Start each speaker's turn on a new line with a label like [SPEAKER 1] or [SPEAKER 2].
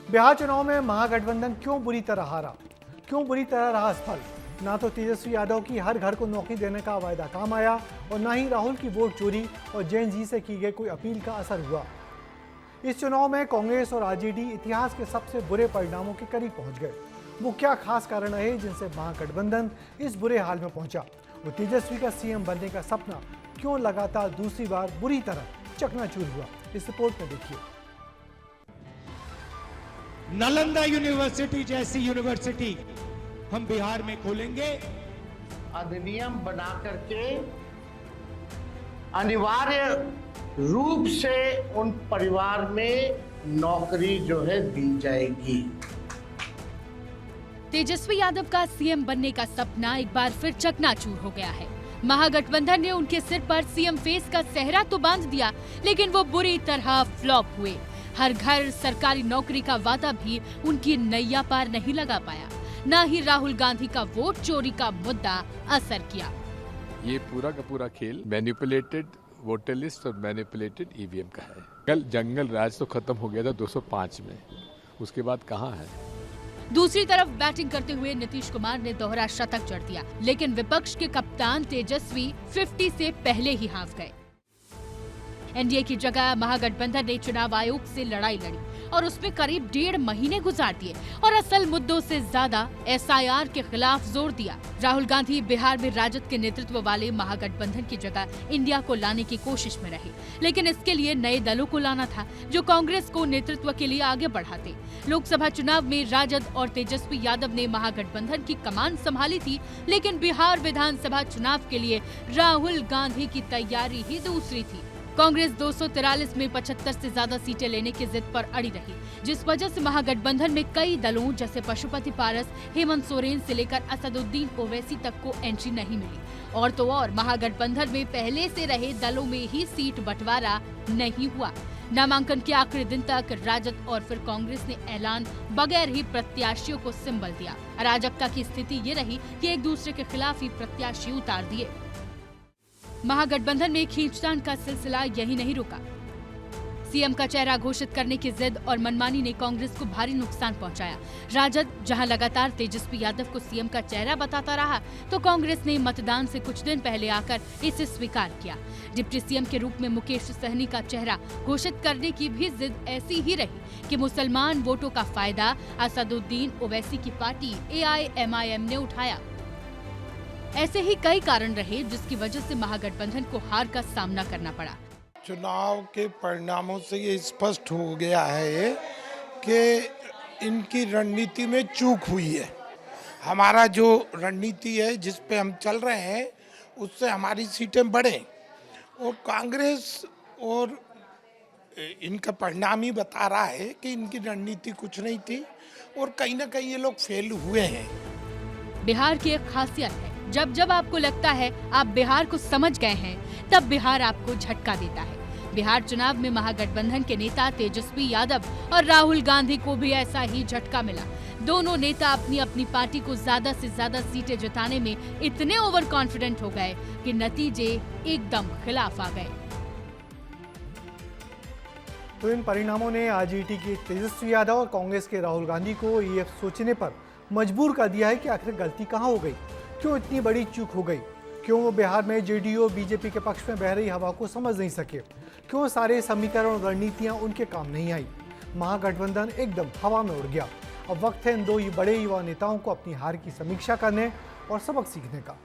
[SPEAKER 1] बिहार चुनाव में महागठबंधन क्यों बुरी तरह हारा, क्यों बुरी तरह रहा असफल। ना तो तेजस्वी यादव की हर घर को नौकरी देने का वायदा काम आया और ना ही राहुल की वोट चोरी और जैन जी से की गई कोई अपील का असर हुआ। इस चुनाव में कांग्रेस और आरजेडी इतिहास के सबसे बुरे परिणामों के करीब पहुंच गए। वो क्या खास कारण रहे जिनसे महागठबंधन इस बुरे हाल में पहुंचा। वो तेजस्वी का सीएम बनने का सपना क्यों लगातार दूसरी बार बुरी तरह चकनाचूर हुआ, इस रिपोर्ट में देखिए।
[SPEAKER 2] नालंदा यूनिवर्सिटी जैसी यूनिवर्सिटी हम बिहार में खोलेंगे।
[SPEAKER 3] अधिनियम बना करके अनिवार्य रूप से उन परिवार में नौकरी जो है दी जाएगी।
[SPEAKER 4] तेजस्वी यादव का सीएम बनने का सपना एक बार फिर चकनाचूर हो गया है। महागठबंधन ने उनके सिर पर सीएम फेस का सेहरा तो बांध दिया, लेकिन वो बुरी तरह फ्लॉप हुए। हर घर सरकारी नौकरी का वादा भी उनकी नैया पार नहीं लगा पाया। न ही राहुल गांधी का वोट चोरी का मुद्दा असर किया।
[SPEAKER 5] ये पूरा का पूरा खेल मैनिपुलेटेड वोटर लिस्ट और मैनिपुलेटेड ईवीएम का है। कल जंगल राज तो खत्म हो गया था 205 में, उसके बाद कहाँ है।
[SPEAKER 4] दूसरी तरफ बैटिंग करते हुए नीतीश कुमार ने दोहरा शतक जड़ दिया, लेकिन विपक्ष के कप्तान तेजस्वी 50 से पहले ही हाफ गए। एनडीए की जगह महागठबंधन ने चुनाव आयोग से लड़ाई लड़ी और उसमें करीब 1.5 महीने गुजार दिए और असल मुद्दों से ज्यादा एसआईआर के खिलाफ जोर दिया। राहुल गांधी बिहार में राजद के नेतृत्व वाले महागठबंधन की जगह इंडिया को लाने की कोशिश में रहे, लेकिन इसके लिए नए दलों को लाना था जो कांग्रेस को नेतृत्व के लिए आगे बढ़ाते। लोकसभा चुनाव में राजद और तेजस्वी यादव ने महागठबंधन की कमान संभाली थी, लेकिन बिहार विधानसभा चुनाव के लिए राहुल गांधी की तैयारी ही दूसरी थी। कांग्रेस 243 में 75 से ज्यादा सीटें लेने की जिद पर अड़ी रही, जिस वजह से महागठबंधन में कई दलों जैसे पशुपति पारस, हेमंत सोरेन से लेकर असदुद्दीन ओवैसी तक को एंट्री नहीं मिली। और तो और महागठबंधन में पहले से रहे दलों में ही सीट बंटवारा नहीं हुआ। नामांकन के आखिरी दिन तक राजद और फिर कांग्रेस ने ऐलान बगैर ही प्रत्याशियों को सिंबल दिया। अराजकता की स्थिति ये रही कि एक दूसरे के खिलाफ ही प्रत्याशी उतार दिए। महागठबंधन में खींचतान का सिलसिला यही नहीं रुका। सीएम का चेहरा घोषित करने की जिद और मनमानी ने कांग्रेस को भारी नुकसान पहुंचाया। राजद जहां लगातार तेजस्वी यादव को सीएम का चेहरा बताता रहा, तो कांग्रेस ने मतदान से कुछ दिन पहले आकर इसे स्वीकार किया। डिप्टी सीएम के रूप में मुकेश सहनी का चेहरा घोषित करने की भी जिद ऐसी ही रही कि मुसलमान वोटों का फायदा असदुद्दीन ओवैसी की पार्टी AIMIM ने उठाया। ऐसे ही कई कारण रहे जिसकी वजह से महागठबंधन को हार का सामना करना पड़ा।
[SPEAKER 6] चुनाव के परिणामों से ये स्पष्ट हो गया है कि इनकी रणनीति में चूक हुई है। हमारा जो रणनीति है जिस पे हम चल रहे हैं उससे हमारी सीटें बढ़े, और कांग्रेस और इनका परिणाम ही बता रहा है कि इनकी रणनीति कुछ नहीं थी और कहीं ना कहीं ये लोग फेल हुए हैं।
[SPEAKER 4] बिहार की एक खासियत है, जब जब आपको लगता है आप बिहार को समझ गए हैं, तब बिहार आपको झटका देता है। बिहार चुनाव में महागठबंधन के नेता तेजस्वी यादव और राहुल गांधी को भी ऐसा ही झटका मिला। दोनों नेता अपनी अपनी पार्टी को ज्यादा से ज्यादा सीटें जिताने में इतने ओवर कॉन्फिडेंट हो गए कि नतीजे एकदम खिलाफ आ गए।
[SPEAKER 1] तो इन परिणामों ने आरजेडी के तेजस्वी यादव और कांग्रेस के राहुल गांधी को ये सोचने पर मजबूर कर दिया है कि आखिर गलती कहाँ हो गई, क्यों इतनी बड़ी चूक हो गई, क्यों वो बिहार में जेडीयू बीजेपी के पक्ष में बह रही हवा को समझ नहीं सके, क्यों सारे समीकरण और रणनीतियां उनके काम नहीं आई। महागठबंधन एकदम हवा में उड़ गया। अब वक्त है इन दो बड़े युवा नेताओं को अपनी हार की समीक्षा करने और सबक सीखने का।